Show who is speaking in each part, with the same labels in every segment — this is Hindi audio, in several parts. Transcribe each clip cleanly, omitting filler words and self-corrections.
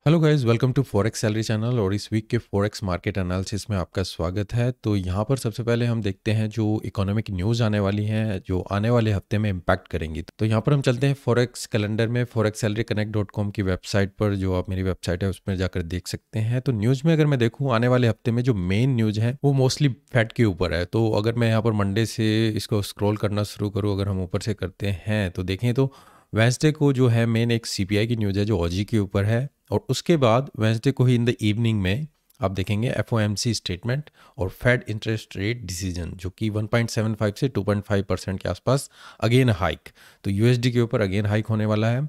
Speaker 1: Hello guys, welcome to forex salary channel. और इस वीक के फॉरेक्स मार्केट एनालिसिस में आपका स्वागत है। तो यहाँ पर सबसे पहले हम देखते हैं जो इकोनॉमिक न्यूज़ आने वाली हैं जो आने वाले हफ्ते में इम्पैक्ट करेंगी। तो यहाँ पर हम चलते हैं फॉरेक्स कैलेंडर में। forex-salary-connect.com की वेबसाइट पर, जो आप मेरी वेबसाइट है उसमें जाकर देख सकते हैं। तो न्यूज़ में अगर मैं देखूँ आने वाले हफ्ते में जो मेन न्यूज़ है वो मोस्टली फैट के ऊपर है। तो अगर मैं यहाँ पर मंडे से इसको स्क्रॉल करना शुरू करूँ, अगर हम ऊपर से करते हैं तो देखें तो वेंसडे को जो है मेन एक सीपीआई की न्यूज़ है जो ऑजी के ऊपर है। और उसके बाद वेंसडे को ही इन द इवनिंग में आप देखेंगे एफओएमसी स्टेटमेंट और फेड इंटरेस्ट रेट डिसीजन, जो कि 1.75 से 2.5% के आसपास अगेन हाइक। तो यूएसडी के ऊपर अगेन हाइक होने वाला है।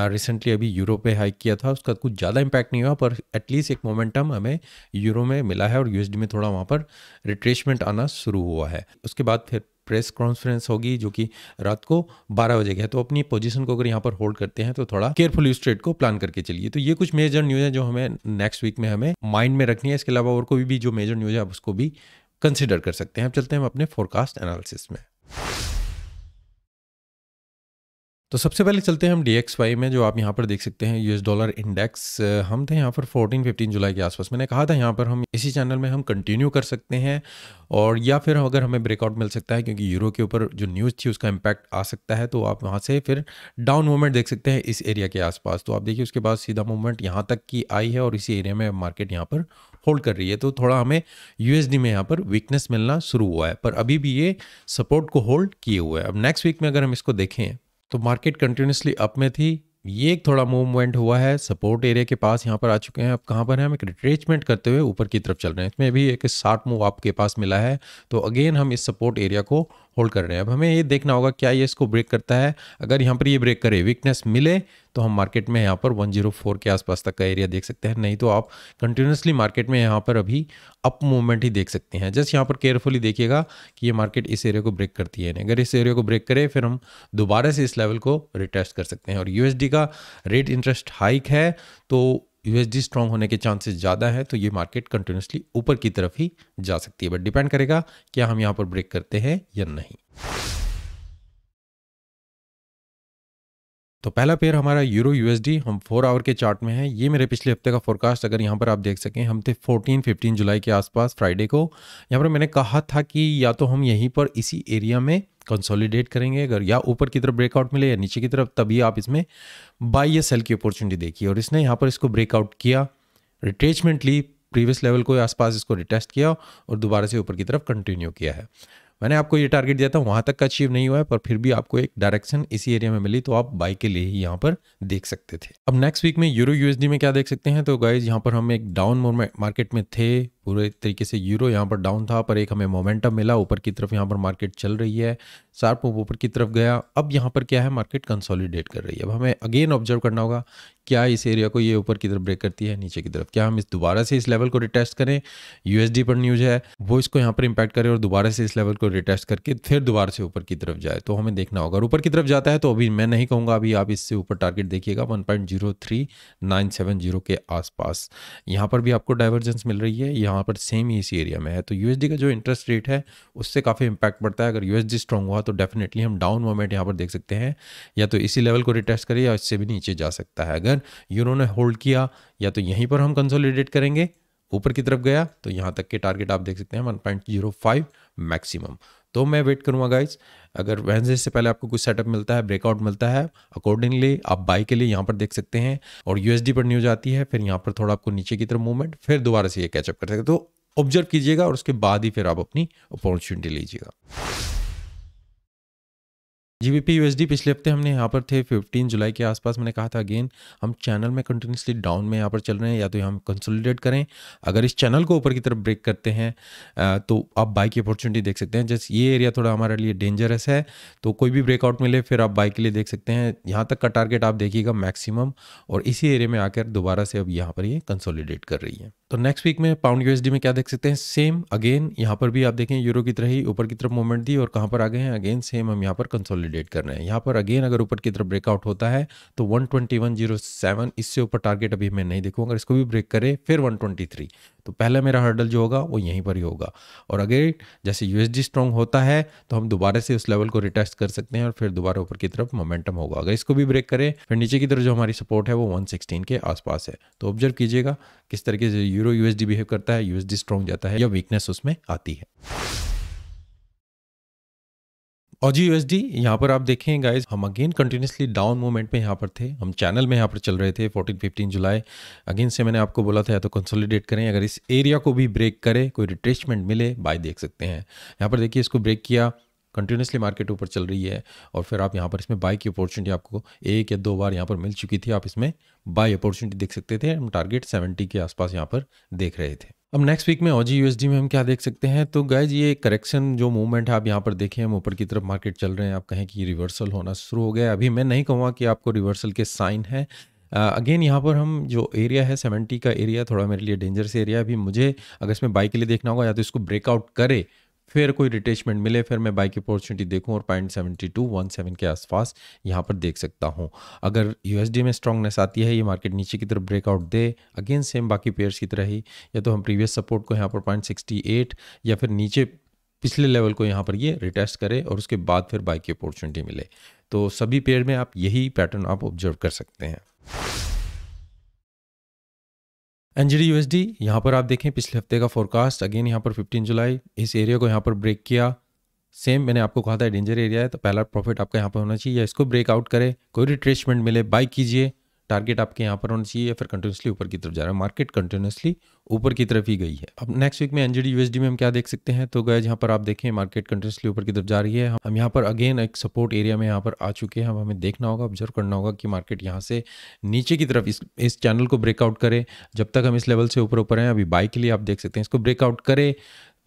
Speaker 1: रिसेंटली अभी यूरो पे हाइक किया था, उसका कुछ ज़्यादा इम्पैक्ट नहीं हुआ, पर एटलीस्ट एक मोमेंटम हमें यूरो में मिला है और यूएसडी में थोड़ा वहाँ पर रिट्रेसमेंट आना शुरू हुआ है। उसके बाद फिर प्रेस कॉन्फ्रेंस होगी जो कि रात को 12 बजे है। तो अपनी पोजीशन को अगर यहाँ पर होल्ड करते हैं तो थोड़ा केयरफुली उस ट्रेड को प्लान करके चलिए। तो ये कुछ मेजर न्यूज़ है जो हमें नेक्स्ट वीक में हमें माइंड में रखनी है। इसके अलावा और कोई भी जो मेजर न्यूज़ है आप उसको भी कंसिडर कर सकते हैं। अब चलते हैं हम अपने फोरकास्ट एनालिसिस में। तो सबसे पहले चलते हैं हम DXY में, जो आप यहाँ पर देख सकते हैं यूएस डॉलर इंडेक्स। हम थे यहाँ पर 14-15 जुलाई के आसपास। मैंने कहा था यहाँ पर हम इसी चैनल में हम कंटिन्यू कर सकते हैं, और या फिर अगर हमें ब्रेकआउट मिल सकता है क्योंकि यूरो के ऊपर जो न्यूज़ थी उसका इम्पैक्ट आ सकता है, तो आप वहाँ से फिर डाउन मूवमेंट देख सकते हैं इस एरिया के आसपास। तो आप देखिए उसके बाद सीधा मूवमेंट यहाँ तक की आई है और इसी एरिया में मार्केट यहाँ पर होल्ड कर रही है। तो थोड़ा हमें यूएसडी में यहाँ पर वीकनेस मिलना शुरू हुआ है, पर अभी भी ये सपोर्ट को होल्ड किए हुए है। अब नेक्स्ट वीक में अगर हम इसको देखें तो मार्केट कंटिन्यूसली अप में थी। ये एक थोड़ा मूवमेंट हुआ है, सपोर्ट एरिया के पास यहाँ पर आ चुके हैं। अब कहाँ पर है, हम एक रिट्रेसमेंट करते हुए ऊपर की तरफ चल रहे हैं। इसमें भी एक शार्प मूव आपके पास मिला है, तो अगेन हम इस सपोर्ट एरिया को होल्ड कर रहे हैं। अब हमें ये देखना होगा क्या ये इसको ब्रेक करता है। अगर यहाँ पर ये ब्रेक करे, वीकनेस मिले, तो हम मार्केट में यहाँ पर 104 के आसपास तक का एरिया देख सकते हैं। नहीं तो आप कंटिन्यूसली मार्केट में यहाँ पर अभी अप मूवमेंट ही देख सकते हैं। जस्ट यहाँ पर केयरफुली देखिएगा कि ये मार्केट इस एरिया को ब्रेक करती है। अगर इस एरिया को ब्रेक करे फिर हम दोबारा से इस लेवल को रिटेस्ट कर सकते हैं। और यूएसडी का रेट इंटरेस्ट हाइक है, तो यूएसडी स्ट्रांग होने के चांसेस ज़्यादा है, तो ये मार्केट कंटिन्यूसली ऊपर की तरफ ही जा सकती है। बट डिपेंड करेगा क्या हम यहाँ पर ब्रेक करते हैं या नहीं। तो पहला पेयर हमारा यूरो यूएसडी, हम 4 आवर के चार्ट में है। ये मेरे पिछले हफ्ते का फोरकास्ट, अगर यहाँ पर आप देख सकें, हम थे 14-15 जुलाई के आसपास फ्राइडे को। यहाँ पर मैंने कहा था कि या तो हम यहीं पर इसी एरिया में कंसोलिडेट करेंगे, अगर या ऊपर की तरफ ब्रेकआउट मिले या नीचे की तरफ, तभी आप इसमें बाई या सेल की अपॉर्चुनिटी देखिए। और इसने यहाँ पर इसको ब्रेकआउट किया, रिट्रेसमेंट ली, प्रीवियस लेवल को आसपास इसको रिटेस्ट किया और दोबारा से ऊपर की तरफ कंटिन्यू किया है। मैंने आपको ये टारगेट दिया था, वहाँ तक का अचीव नहीं हुआ है, पर फिर भी आपको एक डायरेक्शन इसी एरिया में मिली, तो आप बाई के लिए ही यहाँ पर देख सकते थे। अब नेक्स्ट वीक में यूरो यूएसडी में क्या देख सकते हैं, तो गाइज यहाँ पर हम एक डाउन मार्केट में थे। पूरे तरीके से यूरो यहाँ पर डाउन था, पर एक हमें मोमेंटम मिला, ऊपर की तरफ यहाँ पर मार्केट चल रही है, शार्प मूव ऊपर की तरफ गया। अब यहाँ पर क्या है, मार्केट कंसोलिडेट कर रही है। अब हमें अगेन ऑब्जर्व करना होगा क्या इस एरिया को ये ऊपर की तरफ ब्रेक करती है, नीचे की तरफ, क्या हम इस दोबारा से इस लेवल को रिटेस्ट करें। यूएसडी पर न्यूज़ है वो इसको यहाँ पर इंपैक्ट करे और दोबारा से इस लेवल को रिटेस्ट करके फिर दोबारा से ऊपर की तरफ जाए, तो हमें देखना होगा। ऊपर की तरफ जाता है तो अभी मैं नहीं कहूँगा, अभी आप इससे ऊपर टारगेट देखिएगा 1.03970 के आसपास। यहाँ पर भी आपको डाइवर्जेंस मिल रही है, यहाँ पर सेम ही इसी एरिया में है। तो यूएसडी का जो इंटरेस्ट रेट है उससे काफ़ी इंपैक्ट पड़ता है। अगर यूएसडी स्ट्रांग हुआ तो डेफिनेटली हम डाउन मोमेंट यहाँ पर देख सकते हैं, या तो इसी लेवल को रिटेस्ट करिए या इससे भी नीचे जा सकता है। अगर यूरो ने होल्ड किया, या तो यहीं पर हम कंसोलिडेट करेंगे, ऊपर की तरफ गया तो यहाँ तक के टारगेट आप देख सकते हैं 1.05 मैक्सिमम। तो मैं वेट करूँगा गाइज। अगर वेडनेसडे से पहले आपको कुछ सेटअप मिलता है, ब्रेकआउट मिलता है, अकॉर्डिंगली आप बाई के लिए यहाँ पर देख सकते हैं। और यूएसडी पर न्यूज़ आती है, फिर यहाँ पर थोड़ा आपको नीचे की तरफ मूवमेंट, फिर दोबारा से ये कैचअप कर सकते हैं। तो ऑब्जर्व कीजिएगा और उसके बाद ही फिर आप अपनी अपॉर्चुनिटी लीजिएगा। जीबीपी यूएसडी पिछले हफ्ते हमने यहाँ पर थे 15 जुलाई के आसपास। मैंने कहा था अगेन हम चैनल में कंटिन्यूसली डाउन में यहाँ पर चल रहे हैं, या तो हम कंसोलिडेट करें। अगर इस चैनल को ऊपर की तरफ ब्रेक करते हैं तो आप बाई की अपॉर्चुनिटी देख सकते हैं। जैसे ये एरिया थोड़ा हमारे लिए डेंजरस है, तो कोई भी ब्रेकआउट मिले फिर आप बाई के लिए देख सकते हैं। यहाँ तक का टारगेट आप देखिएगा मैक्सिमम, और इसी एरिया में आकर दोबारा से अब यहाँ पर ये कंसोलिडेट कर रही है। तो नेक्स्ट वीक में पाउंड यूएसडी में क्या देख सकते हैं, सेम अगेन यहाँ पर भी आप देखें यूरो की तरह ही ऊपर की तरफ मूवमेंट दी और कहाँ पर आ गए हैं, अगेन सेम हम यहाँ पर कंसोलिडेट कर रहे हैं। यहाँ पर अगेन अगर ऊपर की तरफ ब्रेकआउट होता है तो 121.07, इससे ऊपर टारगेट अभी मैं नहीं देखूंगा। अगर इसको भी ब्रेक करे फिर 123, तो पहला मेरा हर्डल जो होगा वो यहीं पर ही होगा। और अगर जैसे यूएसडी स्ट्रॉन्ग होता है तो हम दोबारा से उस लेवल को रिटेस्ट कर सकते हैं और फिर दोबारा ऊपर की तरफ मोमेंटम होगा। अगर इसको भी ब्रेक करें फिर नीचे की तरफ जो हमारी सपोर्ट है वो 116 के आसपास है। तो ऑब्जर्व कीजिएगा किस तरीके से यूरो यूएसडी बिहेव करता है, यूएसडी स्ट्रॉन्ग जाता है या वीकनेस उसमें आती है। ऑजी यूएसडी यहाँ पर आप देखें गाइस, हम अगेन कंटिन्यूसली डाउन मूवमेंट में यहाँ पर थे, हम चैनल में यहाँ पर चल रहे थे 14-15 जुलाई। अगेन से मैंने आपको बोला था या तो कंसोलिडेट करें, अगर इस एरिया को भी ब्रेक करे, कोई रिट्रेसमेंट मिले, बाय देख सकते हैं। यहाँ पर देखिए इसको ब्रेक किया, कंटिन्यूसली मार्केट ऊपर चल रही है और फिर आप यहाँ पर इसमें बाय की अपॉर्चुनिटी आपको 1 या 2 बार यहाँ पर मिल चुकी थी, आप इसमें बाय अपॉर्चुनिटी देख सकते थे। हम टारगेट 70 के आसपास यहाँ पर देख रहे थे। अब नेक्स्ट वीक में ऑजी यूएसडी में हम क्या देख सकते हैं, तो गाइज ये करेक्शन जो मूवमेंट है आप यहाँ पर देखें, हम ऊपर की तरफ मार्केट चल रहे हैं, आप कहें कि रिवर्सल होना शुरू हो गया। अभी मैं नहीं कहूँगा कि आपको रिवर्सल के साइन है। अगेन यहाँ पर हम जो एरिया है 70 का एरिया थोड़ा मेरे लिए डेंजरस एरिया है। अभी मुझे अगर इसमें बाई के लिए देखना होगा या तो इसको ब्रेकआउट करे फिर कोई रिटेचमेंट मिले, फिर मैं बाई की अपॉर्चुनिटी देखूं और 0.7217 के आसपास यहाँ पर देख सकता हूँ। अगर यूएसडी में स्ट्रांगनेस आती है, ये मार्केट नीचे की तरफ ब्रेकआउट दे, अगेन सेम बाकी पेयर्स की तरह ही, या तो हम प्रीवियस सपोर्ट को यहाँ पर 0.68 या फिर नीचे पिछले लेवल को यहाँ पर ये रिटेस्ट करे और उसके बाद फिर बाई की अपॉर्चुनिटी मिले। तो सभी पेयर में आप यही पैटर्न आप ऑब्जर्व कर सकते हैं। एनजीडी यूएसडी यहाँ पर आप देखें पिछले हफ्ते का फोरकास्ट, अगेन यहाँ पर 15 जुलाई इस एरिया को यहाँ पर ब्रेक किया। सेम मैंने आपको कहा था डेंजर एरिया है, तो पहला प्रॉफिट आपका यहाँ पर होना चाहिए, या इसको ब्रेकआउट करे, कोई रिट्रेसमेंट मिले, बाई कीजिए, टारगेट आपके यहाँ पर होना चाहिए, या फिर कंटिन्यूसली ऊपर की तरफ जा रहा है। मार्केट कंटिन्यूसली ऊपर की तरफ ही गई है। अब नेक्स्ट वीक में एनजीडी यूएसडी में हम क्या देख सकते हैं, तो गाइस यहाँ पर आप देखें मार्केट कंटिन्यूसली ऊपर की तरफ जा रही है। हम यहाँ पर अगेन एक सपोर्ट एरिया में यहाँ पर आ चुके हैं। हमें देखना होगा, ऑब्जर्व करना होगा कि मार्केट यहाँ से नीचे की तरफ इस चैनल को ब्रेकआउट करे। जब तक हम इस लेवल से ऊपर हैं, अभी बाई के लिए आप देख सकते हैं, इसको ब्रेकआउट करे,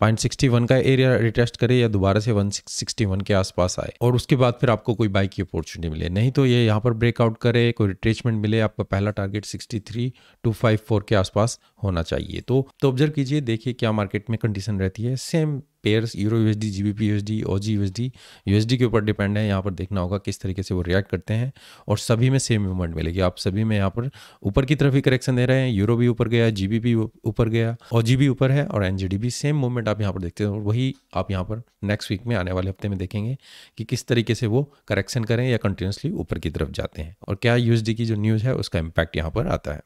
Speaker 1: 0.61 का एरिया रिटेस्ट करे या दोबारा से 161 के आसपास आए और उसके बाद फिर आपको कोई बाई की अपॉर्चुनिटी मिले। नहीं तो ये यहाँ पर ब्रेकआउट करे, कोई रिट्रेसमेंट मिले, आपका पहला टारगेट 63,254 के आसपास होना चाहिए। तो ऑब्जर्व कीजिए, देखिए क्या मार्केट में कंडीशन रहती है। Same pairs euro USD, GBP USD, Aussie USD, USD के ऊपर डिपेंड है। यहाँ पर देखना होगा किस तरीके से वो रिएक्ट करते हैं और सभी में सेम मूवमेंट मिलेगी। आप सभी में यहाँ पर ऊपर की तरफ ही करेक्शन दे रहे हैं। यूरो भी ऊपर गया, जीबीपी ऊपर गया, ऑजी भी ऊपर है और एनजीडी भी सेम मूवमेंट आप यहाँ पर देखते हैं। और वही आप यहाँ पर नेक्स्ट वीक में आने वाले हफ्ते में देखेंगे कि किस तरीके से वो करेक्शन करें या कंटिन्यूसली ऊपर की तरफ जाते हैं और क्या यूएसडी की जो न्यूज़ है उसका इम्पैक्ट यहाँ पर आता है।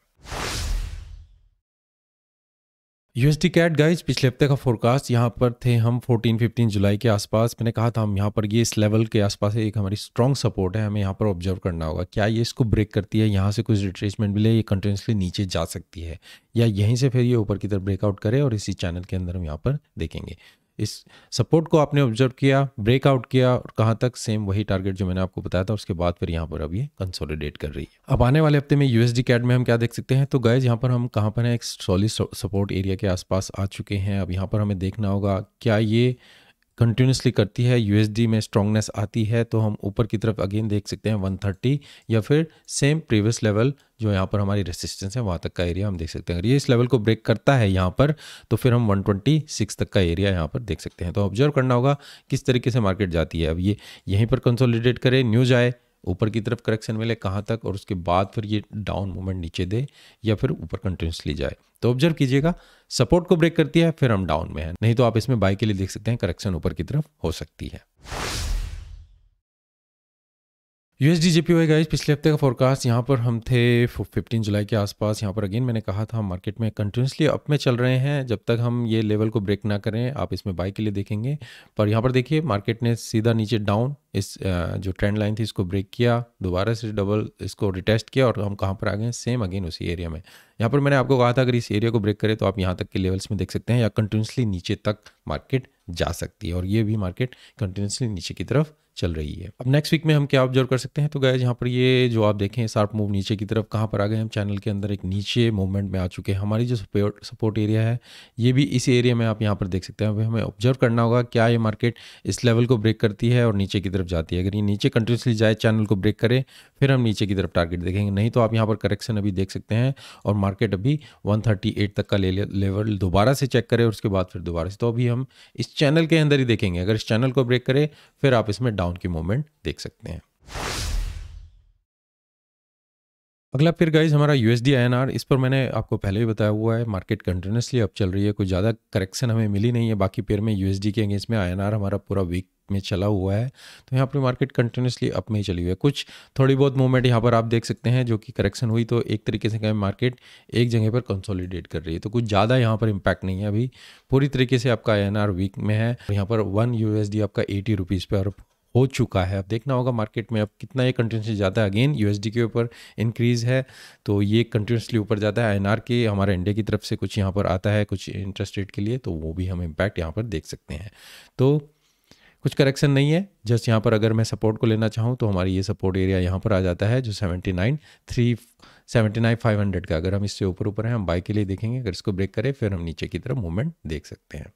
Speaker 1: यूएसडी कैट गाइज पिछले हफ्ते का फोरकास्ट यहाँ पर थे हम 14-15 जुलाई के आसपास। मैंने कहा था हम यहाँ पर ये इस लेवल के आसपास है, एक हमारी स्ट्रॉन्ग सपोर्ट है, हमें यहाँ पर ऑब्जर्व करना होगा क्या ये इसको ब्रेक करती है, यहाँ से कुछ रिट्रेसमेंट मिले, ये कंटिन्यूसली नीचे जा सकती है या यहीं से फिर ये ऊपर की तरफ ब्रेकआउट करे और इसी चैनल के अंदर हम यहाँ पर देखेंगे। इस सपोर्ट को आपने ऑब्जर्व किया, ब्रेकआउट किया और कहाँ तक, सेम वही टारगेट जो मैंने आपको बताया था, उसके बाद फिर यहाँ पर अब ये कंसोलिडेट कर रही है। अब आने वाले हफ्ते में यूएसडी कैट में हम क्या देख सकते हैं, तो गाइज यहाँ पर हम कहाँ पर हैं, एक सॉलिड सपोर्ट एरिया के आसपास आ चुके हैं। अब यहाँ पर हमें देखना होगा क्या ये कंटिन्यूसली करती है, यूएसडी में स्ट्रांगनेस आती है तो हम ऊपर की तरफ अगेन देख सकते हैं 130 या फिर सेम प्रीवियस लेवल जो यहाँ पर हमारी रेसिस्टेंस है वहाँ तक का एरिया हम देख सकते हैं। अगर ये इस लेवल को ब्रेक करता है यहाँ पर तो फिर हम 126 तक का एरिया यहाँ पर देख सकते हैं। तो ऑब्जर्व करना होगा किस तरीके से मार्केट जाती है। अब ये यहीं पर कंसोलिडेट करे, न्यूज़ आए, ऊपर की तरफ करेक्शन मिले कहाँ तक और उसके बाद फिर ये डाउन मूवमेंट नीचे दे या फिर ऊपर कंटिन्यूसली जाए। तो ऑब्जर्व कीजिएगा, सपोर्ट को ब्रेक करती है फिर हम डाउन में हैं, नहीं तो आप इसमें बाई के लिए देख सकते हैं करेक्शन ऊपर की तरफ हो सकती है। यूएसडी जेपीवाई गाइस पिछले हफ्ते का फोरकास्ट यहाँ पर हम थे 15 जुलाई के आसपास। यहाँ पर अगेन मैंने कहा था मार्केट में कंटिन्यूसली अप में चल रहे हैं, जब तक हम ये लेवल को ब्रेक ना करें आप इसमें बाई के लिए देखेंगे। पर यहाँ पर देखिए मार्केट ने सीधा नीचे डाउन इस जो ट्रेंड लाइन थी इसको ब्रेक किया, दोबारा से डबल इसको रिटेस्ट किया और हम कहाँ पर आ गए, सेम अगेन उसी एरिया में। यहाँ पर मैंने आपको कहा था अगर इस एरिया को ब्रेक करे तो आप यहाँ तक के लेवल्स में देख सकते हैं या कंटिन्यूसली नीचे तक मार्केट जा सकती है और ये भी मार्केट कंटिन्यूसली नीचे की तरफ चल रही है। अब नेक्स्ट वीक में हम क्या ऑब्जर्व कर सकते हैं, तो गाइस यहाँ पर ये जो आप देखें शार्प मूव नीचे की तरफ कहाँ पर आ गए, हम चैनल के अंदर एक नीचे मूवमेंट में आ चुके हैं। हमारी जो सपोर्ट एरिया है ये भी इस एरिया में आप यहाँ पर देख सकते हैं। अभी हमें ऑब्जर्व करना होगा क्या ये मार्केट इस लेवल को ब्रेक करती है और नीचे की तरफ जाती है। अगर ये नीचे कंटिन्यूसली जाए, चैनल को ब्रेक करे, फिर हम नीचे की तरफ टारगेट देखेंगे, नहीं तो आप यहाँ पर करेक्शन अभी देख सकते हैं और मार्केट अभी 138 तक का लेवल दोबारा से चेक करे और उसके बाद फिर दोबारा से। तो अभी हम इस चैनल के अंदर ही देखेंगे, अगर इस चैनल को ब्रेक करे फिर आप इसमें डाउन की मूवमेंट देख सकते हैं। अगला फिर गाइज हमारा यूएसडी आईएनआर, इस पर मैंने आपको पहले ही बताया हुआ है, मार्केट कंटिन्यूसली अप चल रही है, कोई ज़्यादा करेक्शन हमें मिली नहीं है। बाकी पेयर में यूएसडी के अगेंस्ट में आईएनआर हमारा पूरा वीक में चला हुआ है, तो यहाँ पर मार्केट कंटिन्यूसली अप में ही चली हुई है। कुछ थोड़ी बहुत मूवमेंट यहाँ पर आप देख सकते हैं, जो कि करेक्शन हुई तो एक तरीके से कहें मार्केट एक जगह पर कंसोलिडेट कर रही है, तो कुछ ज़्यादा यहाँ पर इम्पैक्ट नहीं है। अभी पूरी तरीके से आपका आईएनआर वीक में है। यहाँ पर 1 यूएसडी आपका 80 रुपीज़ पर हो चुका है। अब देखना होगा मार्केट में अब कितना ये कंटिन्यूसली जाता है। अगेन यूएसडी के ऊपर इंक्रीज़ है, तो ये कंटिन्यूसली ऊपर जाता है। आईएनआर के हमारे इंडिया की तरफ से कुछ यहाँ पर आता है कुछ इंटरेस्ट रेट के लिए, तो वो भी हम इम्पैक्ट यहाँ पर देख सकते हैं। तो कुछ करेक्शन नहीं है, जस्ट यहाँ पर अगर मैं सपोर्ट को लेना चाहूँ तो हमारी ये सपोर्ट एरिया यहाँ पर आ जाता है, जो 79,500 का। अगर हम इससे ऊपर ऊपर हैं, हम बाय के लिए देखेंगे। अगर इसको ब्रेक करें फिर हम नीचे की तरफ मूवमेंट देख सकते हैं।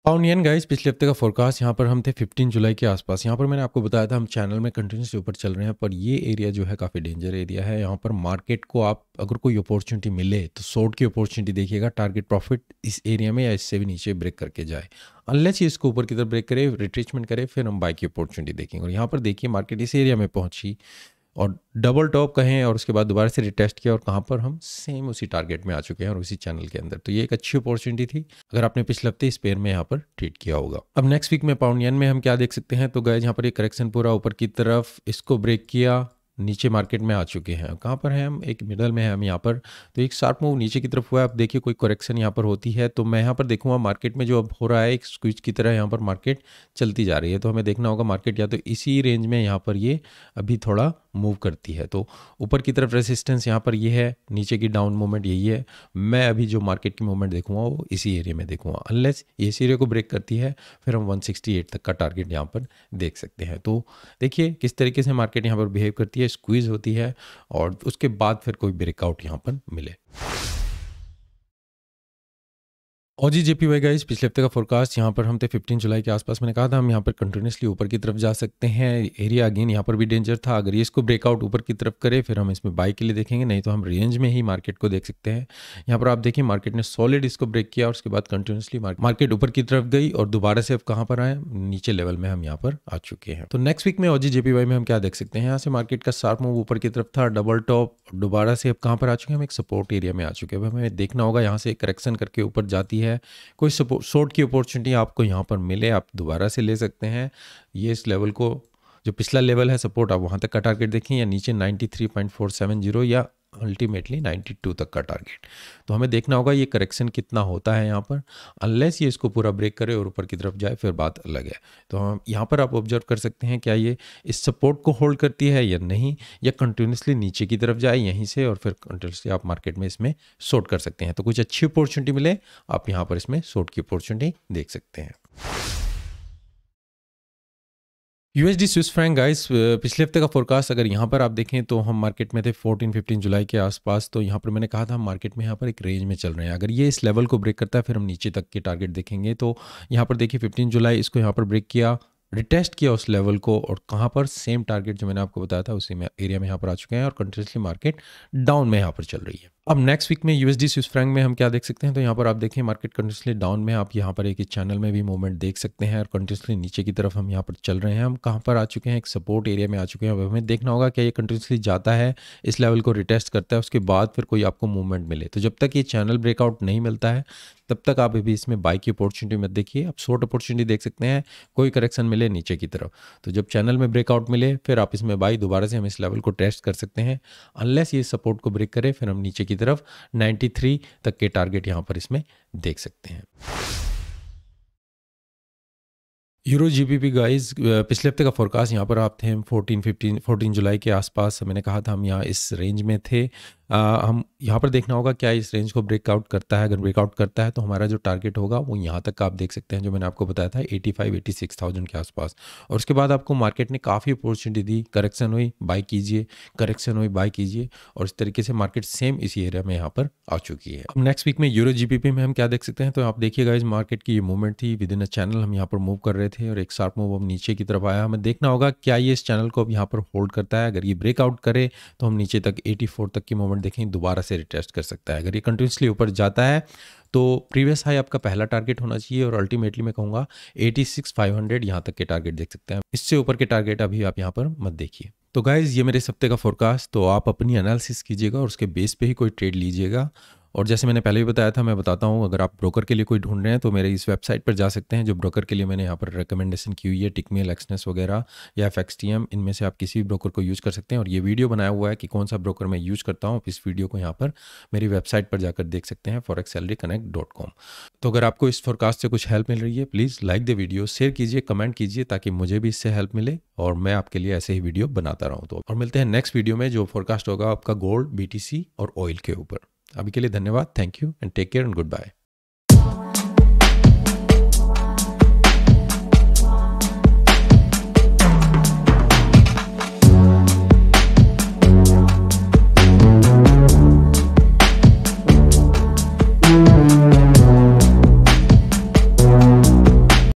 Speaker 1: पाउंड येन गाइस, पिछले हफ्ते का फोरकास्ट यहाँ पर हम थे 15 जुलाई के आसपास। यहाँ पर मैंने आपको बताया था हम चैनल में कंटिन्यूसली ऊपर चल रहे हैं, पर ये एरिया जो है काफ़ी डेंजर एरिया है। यहाँ पर मार्केट को आप अगर कोई अपॉर्चुनिटी मिले तो शॉर्ट की अपॉर्चुनिटी देखिएगा, टारगेट प्रॉफिट इस एरिया में या इससे भी नीचे ब्रेक करके जाए। अनलेस ये इसको ऊपर की तरफ ब्रेक करे, रिट्रेसमेंट करे, फिर हम बाय की अपॉर्चुनिटी देखेंगे। और यहाँ पर देखिए मार्केट इस एरिया में पहुँची और डबल टॉप कहें, और उसके बाद दोबारा से रिटेस्ट किया, और कहाँ पर हम सेम उसी टारगेट में आ चुके हैं और उसी चैनल के अंदर। तो ये एक अच्छी अपॉर्चुनिटी थी अगर आपने पिछले हफ्ते इस पेयर में यहाँ पर ट्रेड किया होगा। अब नेक्स्ट वीक में पाउंड येन में हम क्या देख सकते हैं, तो गाइस यहाँ पर एक करेक्शन पूरा ऊपर की तरफ इसको ब्रेक किया, नीचे मार्केट में आ चुके हैं। कहाँ पर हैं हम, एक मिडल में है हम यहाँ पर। तो एक शार्प मूव नीचे की तरफ हुआ है। अब देखिए कोई करेक्शन यहाँ पर होती है तो मैं यहाँ पर देखूंगा मार्केट में जो अब हो रहा है एक स्क्वीज की तरह यहाँ पर मार्केट चलती जा रही है। तो हमें देखना होगा मार्केट या तो इसी रेंज में यहाँ पर ये अभी थोड़ा मूव करती है, तो ऊपर की तरफ रेसिस्टेंस यहाँ पर ये है, नीचे की डाउन मूवमेंट यही है। मैं अभी जो मार्केट की मूवमेंट देखूंगा वो इसी एरिया में देखूंगा। अनलेस ये इस एरिया को ब्रेक करती है फिर हम 168 तक का टारगेट यहाँ पर देख सकते हैं। तो देखिए किस तरीके से मार्केट यहाँ पर बिहेव करती है, स्क्वीज होती है और उसके बाद फिर कोई ब्रेकआउट यहाँ पर मिले। ऑजी जेपीवाई गाइस, पिछले हफ्ते का फोरकास्ट यहाँ पर हम थे 15 जुलाई के आसपास। मैंने कहा था हम यहाँ पर कंटिन्यूसली ऊपर की तरफ जा सकते हैं। एरिया अगेन यहाँ पर भी डेंजर था, अगर ये इसको ब्रेकआउट ऊपर की तरफ करे फिर हम इसमें बाय के लिए देखेंगे, नहीं तो हम रेंज में ही मार्केट को देख सकते हैं। यहाँ पर आप देखिए मार्केट ने सॉलिड इसको ब्रेक किया और उसके बाद कंटिन्यूसली मार्केट ऊपर की तरफ गई और दोबारा से अब कहाँ पर आए, नीचे लेवल में हम यहाँ पर आ चुके हैं। तो नेक्स्ट वीक में ऑजी जेपीवाई में हम क्या देख सकते हैं, यहाँ से मार्केट का शार्प मूव ऊपर की तरफ था, डबल टॉप, दोबारा से अब कहाँ पर आ चुके हैं, हम एक सपोर्ट एरिया में आ चुके हैं। हमें देखना होगा यहाँ से करेक्शन करके ऊपर जाती है, कोई शॉर्ट की अपॉर्चुनिटी आपको यहाँ पर मिले, आप दोबारा से ले सकते हैं। ये इस लेवल को, जो पिछला लेवल है सपोर्ट, आप वहाँ तक का टारगेट देखें, या नीचे 93.470 या अल्टीमेटली 92 तक का टारगेट। तो हमें देखना होगा ये करेक्शन कितना होता है यहाँ पर। अनलेस ये इसको पूरा ब्रेक करे और ऊपर की तरफ जाए फिर बात अलग है। तो हम यहाँ पर आप ऑब्जर्व कर सकते हैं क्या ये इस सपोर्ट को होल्ड करती है या नहीं, या कंटिन्यूसली नीचे की तरफ जाए यहीं से और फिर कंटिन्यूसली आप मार्केट में इसमें शॉर्ट कर सकते हैं। तो कुछ अच्छी अपॉर्चुनिटी मिले आप यहाँ पर इसमें शॉर्ट की अपॉर्चुनिटी देख सकते हैं। यूएसडी स्विस फ्रैंक गाइस, पिछले हफ्ते का फोरकास्ट अगर यहाँ पर आप देखें तो हम मार्केट में थे 14-15 जुलाई के आसपास। तो यहाँ पर मैंने कहा था हम मार्केट में यहाँ पर एक रेंज में चल रहे हैं, अगर ये इस लेवल को ब्रेक करता है फिर हम नीचे तक के टारगेट देखेंगे। तो यहाँ पर देखिए 15 जुलाई इसको यहाँ पर ब्रेक किया, रिटेस्ट किया उस लेवल को, और कहाँ पर सेम टारगेट जो मैंने आपको बताया था उसी में एरिया में यहाँ पर आ चुके हैं और कंटिन्यूसली मार्केट डाउन में यहाँ पर चल रही है। अब नेक्स्ट वीक में यूएसडी स्विस फ्रैंक में हम क्या देख सकते हैं, तो यहाँ पर आप देखें मार्केट कंटिन्यूसली डाउन में, आप यहाँ पर एक चैनल में भी मूवमेंट देख सकते हैं और कंटिन्यूसली नीचे की तरफ हम यहाँ पर चल रहे हैं। हम कहाँ पर आ चुके हैं, एक सपोर्ट एरिया में आ चुके हैं। अब हमें देखना होगा क्या ये कंटिन्यूसली जाता है, इस लेवल को रिटेस्ट करता है, उसके बाद फिर कोई आपको मूवमेंट मिले। तो जब तक ये चैनल ब्रेकआउट नहीं मिलता है तब तक आप अभी इसमें बाय की अपॉर्चुनिटी मत देखिए, आप शॉर्ट अपॉर्चुनिटी देख सकते हैं, कोई करेक्शन मिले नीचे की तरफ। तो जब चैनल में ब्रेकआउट मिले फिर आप इसमें बाय, दोबारा से हम इस लेवल को टेस्ट कर सकते हैं। अनलेस ये सपोर्ट को ब्रेक करे फिर हम नीचे की तरफ 93 तक के टारगेट यहाँ पर इसमें देख सकते हैं। यूरो जीबीपी गाइस, पिछले हफ्ते का फोरकास्ट यहाँ पर आप थे हम 14 जुलाई के आसपास। मैंने कहा था हम यहाँ इस रेंज में थे। हम यहाँ पर देखना होगा क्या इस रेंज को ब्रेकआउट करता है, अगर ब्रेकआउट करता है तो हमारा जो टारगेट होगा वो यहाँ तक का आप देख सकते हैं, जो मैंने आपको बताया था 85-86,000 के आसपास। और उसके बाद आपको मार्केट ने काफ़ी अपॉर्चुनिटी दी, करेक्शन हुई बाय कीजिए, करेक्शन हुई बाय कीजिए, और इस तरीके से मार्केट सेम इसी एरिया में यहाँ पर आ चुकी है। अब नेक्स्ट वीक में यूरो जीबीपी में हम क्या देख सकते हैं, तो आप देखिएगा इस मार्केट की ये मूवमेंट थी विद इन अ चैनल, हम यहाँ पर मूव कर रहे थे और एक शार्प मूव हम नीचे की तरफ आया। हमें देखना होगा क्या ये इस चैनल को अब यहाँ पर होल्ड करता है, अगर ये ब्रेकआउट करे तो हम नीचे तक 84 तक की मूवमेंट पॉइंट देखें दोबारा से रिटेस्ट कर सकता है। अगर ये कंटिन्यूसली ऊपर जाता है तो प्रीवियस हाई आपका पहला टारगेट होना चाहिए और अल्टीमेटली मैं कहूँगा 86,500 यहाँ तक के टारगेट देख सकते हैं। इससे ऊपर के टारगेट अभी आप यहाँ पर मत देखिए। तो गाइज़ ये मेरे इस हफ्ते का फोरकास्ट, तो आप अपनी एनालिसिस कीजिएगा और उसके बेस पे ही कोई ट्रेड लीजिएगा। और जैसे मैंने पहले भी बताया था, मैं बताता हूँ, अगर आप ब्रोकर के लिए कोई ढूंढ रहे हैं तो मेरे इस वेबसाइट पर जा सकते हैं जो ब्रोकर के लिए मैंने यहाँ पर रिकमेंडेशन की हुई है, टिकमेल, एक्सनेस वगैरह या FXTM, इनमें से आप किसी भी ब्रोकर को यूज़ कर सकते हैं। और ये वीडियो बनाया हुआ है कि कौन सा ब्रोकर मैं यूज़ करता हूँ, इस वीडियो को यहाँ पर मेरी वेबसाइट पर जाकर देख सकते हैं, forexsalaryconnect.com। तो अगर आपको इस फोरकास्ट से कुछ हेल्प मिल रही है, please like the video, share कीजिए, कमेंट कीजिए, ताकि मुझे भी इससे हेल्प मिले और मैं आपके लिए ऐसे ही वीडियो बनाता रहूँ। तो और मिलते हैं नेक्स्ट वीडियो में जो फोरकास्ट होगा आपका गोल्ड, BTC और ऑयल के ऊपर। अभी के लिए धन्यवाद, thank you and take care and good bye.